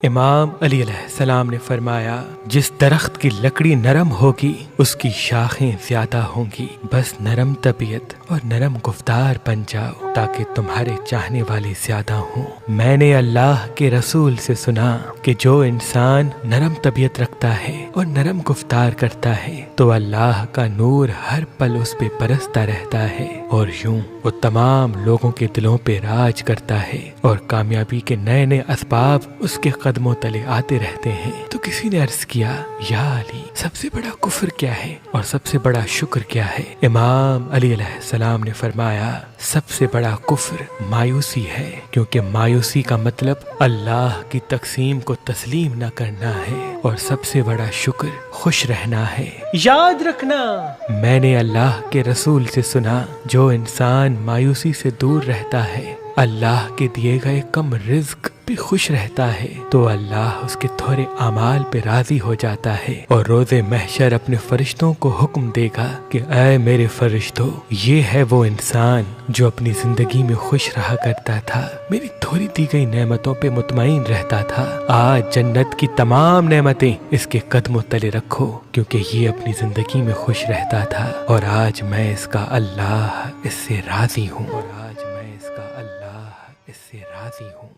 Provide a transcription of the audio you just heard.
امام علی علیہ السلام نے فرمایا، جس درخت کی لکڑی نرم ہوگی اس کی شاخیں زیادہ ہوں گی۔ بس نرم طبیعت اور نرم گفتار بن جاؤ تاکہ تمہارے چاہنے والے زیادہ ہوں۔ میں نے اللہ کے رسول سے سنا کہ جو انسان نرم طبیعت رکھتا ہے اور نرم گفتار کرتا ہے تو اللہ کا نور ہر پل اس پہ برستا رہتا ہے، اور یوں وہ تمام لوگوں کے دلوں پہ راج کرتا ہے اور کامیابی کے نئے نئے اسباب اس کے قدموں تلے آتے رہتے ہیں۔ تو کسی نے عرض کیا، یا علی، سب سے بڑا کفر کیا ہے اور سب سے بڑا شکر کیا ہے؟ امام علی علیہ السلام نے فرمایا، سب سے بڑا کفر مایوسی ہے، کیونکہ مایوسی کا مطلب اللہ کی تقسیم کو تسلیم نہ کرنا ہے، اور سب سے بڑا شکر خوش رہنا ہے۔ یاد رکھنا، میں نے اللہ کے رسول سے سنا، جو انسان مایوسی سے دور رہتا ہے، اللہ کے دیے گئے کم رزق پہ خوش رہتا ہے، تو اللہ اس کے تھوڑے اعمال پہ راضی ہو جاتا ہے، اور روز محشر اپنے فرشتوں کو حکم دے گا کہ اے میرے فرشتوں، یہ ہے وہ انسان جو اپنی زندگی میں خوش رہا کرتا تھا، میری تھوڑی دی گئی نعمتوں پہ مطمئن رہتا تھا۔ آج جنت کی تمام نعمتیں اس کے قدموں تلے رکھو، کیونکہ یہ اپنی زندگی میں خوش رہتا تھا، اور آج میں اس کا اللہ اس سے راضی ہوں، اور آج میں اس کا اللہ اس سے راضی ہوں۔